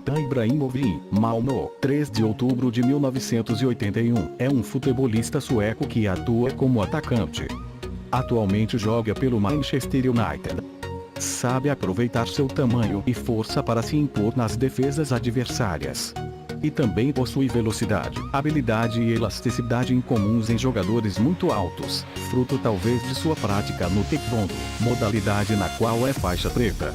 Zlatan Ibrahimovic, Malmö, 3 de outubro de 1981, é um futebolista sueco que atua como atacante. Atualmente joga pelo Manchester United. Sabe aproveitar seu tamanho e força para se impor nas defesas adversárias. E também possui velocidade, habilidade e elasticidade incomuns em jogadores muito altos, fruto talvez de sua prática no taekwondo, modalidade na qual é faixa preta.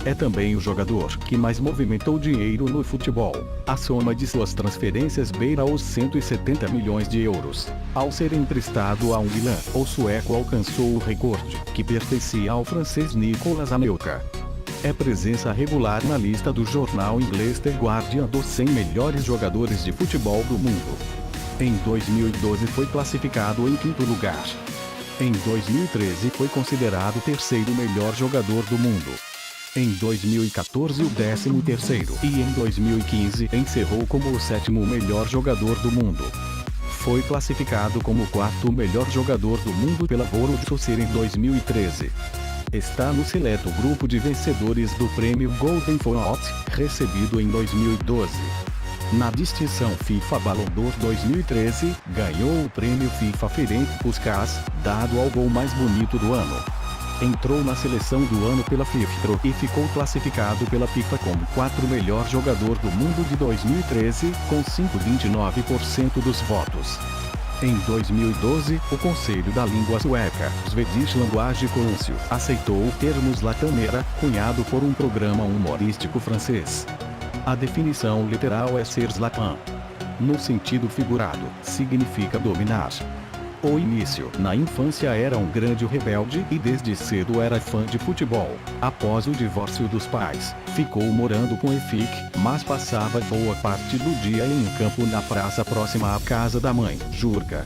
É também o jogador que mais movimentou dinheiro no futebol. A soma de suas transferências beira os 170 milhões de euros. Ao ser emprestado ao Milan, o sueco alcançou o recorde, que pertencia ao francês Nicolas Anelka. É presença regular na lista do jornal inglês The Guardian dos 100 melhores jogadores de futebol do mundo. Em 2012 foi classificado em quinto lugar. Em 2013 foi considerado o terceiro melhor jogador do mundo. Em 2014 o 13º e em 2015 encerrou como o sétimo melhor jogador do mundo. Foi classificado como o quarto melhor jogador do mundo pela World Soccer em 2013. Está no seleto grupo de vencedores do prêmio Golden Boot, recebido em 2012. Na distinção FIFA Ballon d'Or 2013, ganhou o prêmio FIFA Ferenc Puskás, dado ao gol mais bonito do ano. Entrou na seleção do ano pela FIFA e ficou classificado pela FIFA como quarto melhor jogador do mundo de 2013, com 5,29% dos votos. Em 2012, o Conselho da Língua Sueca, Swedish Language Council, aceitou o termo Zlatan era, cunhado por um programa humorístico francês. A definição literal é ser Zlatan. No sentido figurado, significa dominar. O início, na infância era um grande rebelde e desde cedo era fã de futebol. Após o divórcio dos pais, ficou morando com Efik, mas passava boa parte do dia em um campo na praça próxima à casa da mãe, Jurka.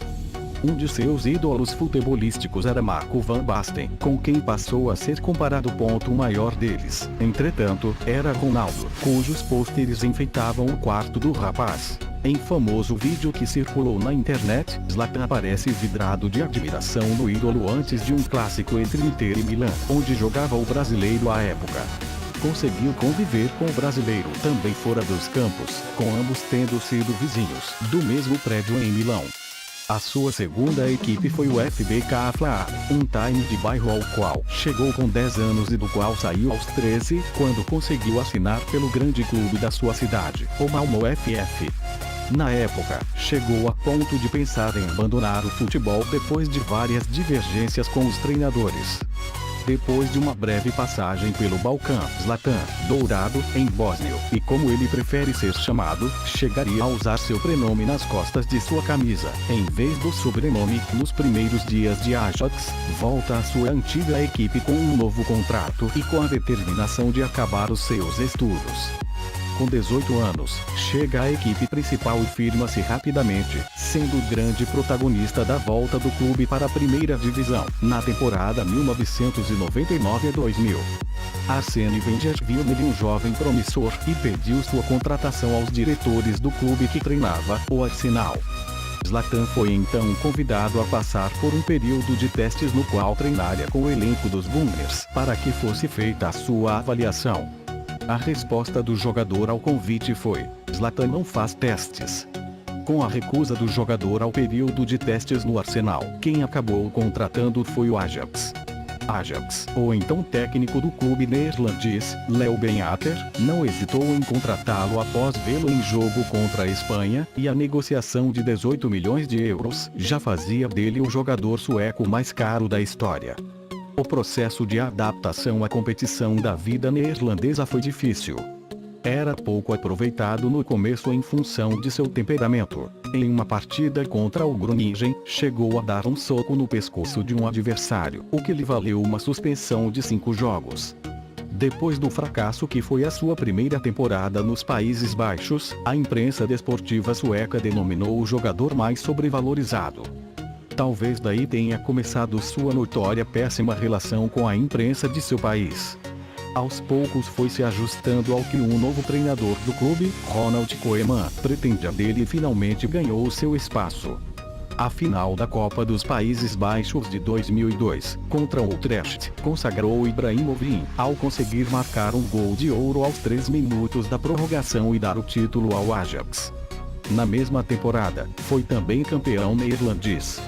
Um de seus ídolos futebolísticos era Marco van Basten, com quem passou a ser comparado. O maior deles, entretanto, era Ronaldo, cujos pôsteres enfeitavam o quarto do rapaz. Em famoso vídeo que circulou na internet, Zlatan aparece vidrado de admiração no ídolo antes de um clássico entre Inter e Milan, onde jogava o brasileiro à época. Conseguiu conviver com o brasileiro também fora dos campos, com ambos tendo sido vizinhos do mesmo prédio em Milão. A sua segunda equipe foi o FBK Afla, um time de bairro ao qual chegou com 10 anos e do qual saiu aos 13, quando conseguiu assinar pelo grande clube da sua cidade, o Malmö FF. Na época, chegou a ponto de pensar em abandonar o futebol depois de várias divergências com os treinadores. Depois de uma breve passagem pelo Balcã, Zlatan, dourado, em bósnio, e como ele prefere ser chamado, chegaria a usar seu prenome nas costas de sua camisa, em vez do sobrenome. Nos primeiros dias de Ajax, volta à sua antiga equipe com um novo contrato e com a determinação de acabar os seus estudos. Com 18 anos, chega à equipe principal e firma-se rapidamente, sendo o grande protagonista da volta do clube para a primeira divisão, na temporada 1999-2000. Arsene Wenger viu nele um jovem promissor e pediu sua contratação aos diretores do clube que treinava, o Arsenal. Zlatan foi então convidado a passar por um período de testes no qual treinaria com o elenco dos Boomers para que fosse feita a sua avaliação. A resposta do jogador ao convite foi: Zlatan não faz testes. Com a recusa do jogador ao período de testes no Arsenal, quem acabou contratando foi o Ajax. Ajax, o então técnico do clube neerlandês, Leo Benhater, não hesitou em contratá-lo após vê-lo em jogo contra a Espanha, e a negociação de 18 milhões de euros já fazia dele o jogador sueco mais caro da história. O processo de adaptação à competição da vida neerlandesa foi difícil. Era pouco aproveitado no começo em função de seu temperamento. Em uma partida contra o Groningen, chegou a dar um soco no pescoço de um adversário, o que lhe valeu uma suspensão de 5 jogos. Depois do fracasso que foi a sua primeira temporada nos Países Baixos, a imprensa desportiva sueca denominou o jogador mais sobrevalorizado. Talvez daí tenha começado sua notória péssima relação com a imprensa de seu país. Aos poucos foi se ajustando ao que um novo treinador do clube, Ronald Koeman, pretendia dele e finalmente ganhou seu espaço. A final da Copa dos Países Baixos de 2002, contra o Utrecht, consagrou Ibrahimovic, ao conseguir marcar um gol de ouro aos 3 minutos da prorrogação e dar o título ao Ajax. Na mesma temporada, foi também campeão neerlandês.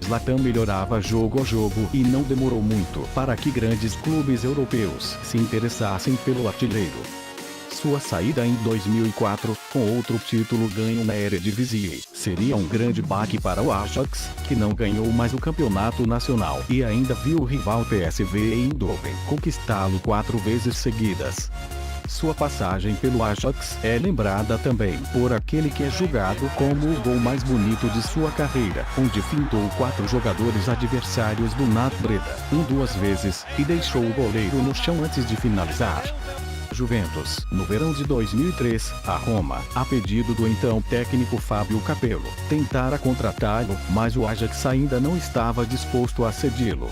Zlatan melhorava jogo a jogo e não demorou muito para que grandes clubes europeus se interessassem pelo artilheiro. Sua saída em 2004, com outro título ganho na Eredivisie, seria um grande baque para o Ajax, que não ganhou mais o campeonato nacional e ainda viu o rival PSV Eindhoven conquistá-lo 4 vezes seguidas. Sua passagem pelo Ajax é lembrada também por aquele que é julgado como o gol mais bonito de sua carreira, onde fintou 4 jogadores adversários do Nat Breda, 2 vezes, e deixou o goleiro no chão antes de finalizar. Juventus, no verão de 2003, a Roma, a pedido do então técnico Fábio Capello, tentara contratá-lo, mas o Ajax ainda não estava disposto a cedi-lo.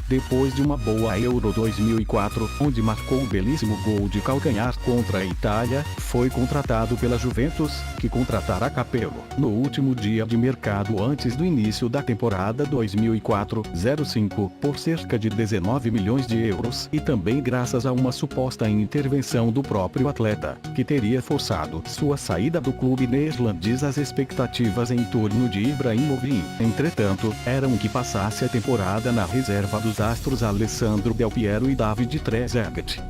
Depois de uma boa Euro 2004, onde marcou um belíssimo gol de calcanhar contra a Itália, foi contratado pela Juventus, que contratara Capello no último dia de mercado antes do início da temporada 2004-05, por cerca de 19 milhões de euros e também graças a uma suposta intervenção do próprio atleta, que teria forçado sua saída do clube neerlandês. As expectativas em torno de Ibrahimovic, entretanto, eram que passasse a temporada na reserva dos astros Alessandro Del Piero e David Trezeguet.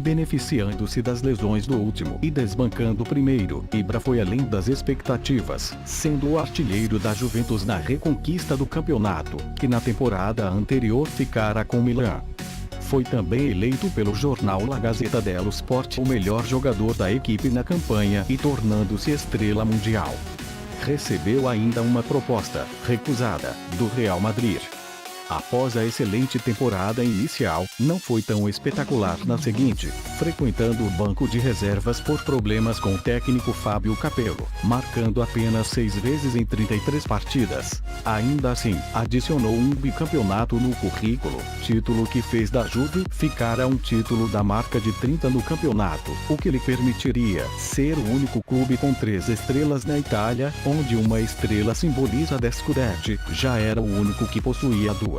Beneficiando-se das lesões do último e desbancando o primeiro, Ibra foi além das expectativas, sendo o artilheiro da Juventus na reconquista do campeonato, que na temporada anterior ficara com Milan. Foi também eleito pelo jornal La Gazzetta dello Sport o melhor jogador da equipe na campanha e tornando-se estrela mundial. Recebeu ainda uma proposta, recusada, do Real Madrid. Após a excelente temporada inicial, não foi tão espetacular na seguinte, frequentando o banco de reservas por problemas com o técnico Fábio Capello, marcando apenas 6 vezes em 33 partidas. Ainda assim, adicionou um bicampeonato no currículo, título que fez da Juve ficar a um título da marca de 30 no campeonato, o que lhe permitiria ser o único clube com 3 estrelas na Itália, onde uma estrela simboliza 10 scudetti, já era o único que possuía 2.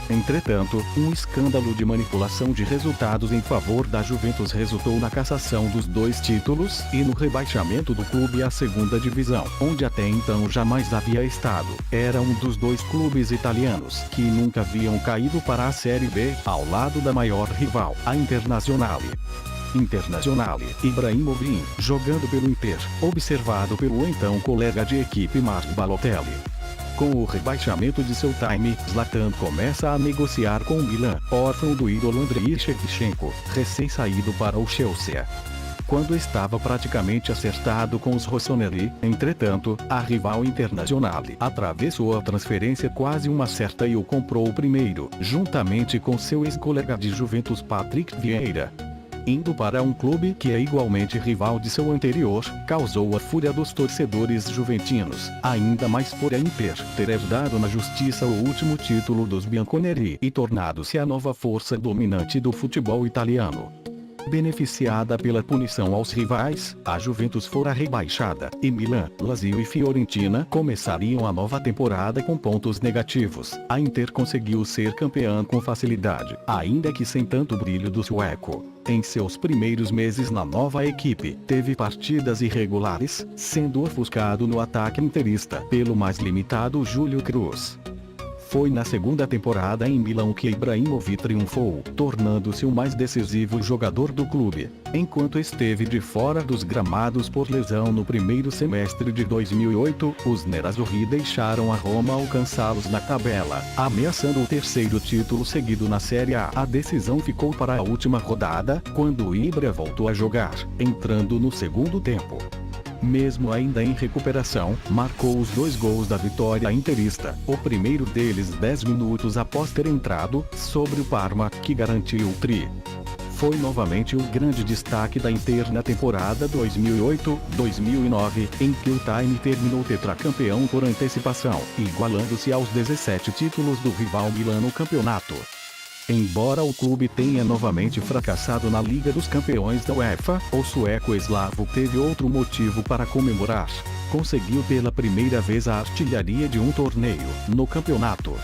Entretanto, um escândalo de manipulação de resultados em favor da Juventus resultou na cassação dos 2 títulos e no rebaixamento do clube à segunda divisão, onde até então jamais havia estado. Era um dos 2 clubes italianos que nunca haviam caído para a Série B, ao lado da maior rival, a Internazionale. Ibrahimovic, jogando pelo Inter, observado pelo então colega de equipe Mario Balotelli. Com o rebaixamento de seu time, Zlatan começa a negociar com o Milan, órfão do ídolo Andriy Shevchenko, recém-saído para o Chelsea. Quando estava praticamente acertado com os rossoneri, entretanto, a rival Internazionale atravessou a transferência quase uma certa e o comprou primeiro, juntamente com seu ex-colega de Juventus Patrick Vieira. Indo para um clube que é igualmente rival de seu anterior, causou a fúria dos torcedores juventinos, ainda mais por a Inter ter herdado na justiça o último título dos bianconeri e tornado-se a nova força dominante do futebol italiano. Beneficiada pela punição aos rivais, a Juventus fora rebaixada, e Milan, Lazio e Fiorentina começariam a nova temporada com pontos negativos. A Inter conseguiu ser campeã com facilidade, ainda que sem tanto brilho do sueco. Em seus primeiros meses na nova equipe, teve partidas irregulares, sendo ofuscado no ataque interista pelo mais limitado Júlio Cruz. Foi na segunda temporada em Milão que Ibrahimovic triunfou, tornando-se o mais decisivo jogador do clube. Enquanto esteve de fora dos gramados por lesão no primeiro semestre de 2008, os nerazzurri deixaram a Roma alcançá-los na tabela, ameaçando o 3º título seguido na Série A. A decisão ficou para a última rodada, quando Ibra voltou a jogar, entrando no segundo tempo. Mesmo ainda em recuperação, marcou os 2 gols da vitória interista, o primeiro deles 10 minutos após ter entrado, sobre o Parma, que garantiu o tri. Foi novamente o grande destaque da Inter na temporada 2008-2009, em que o time terminou tetracampeão por antecipação, igualando-se aos 17 títulos do rival Milan no campeonato. Embora o clube tenha novamente fracassado na Liga dos Campeões da UEFA, o sueco eslavo teve outro motivo para comemorar. conseguiu pela primeira vez a artilharia de um torneio, no campeonato.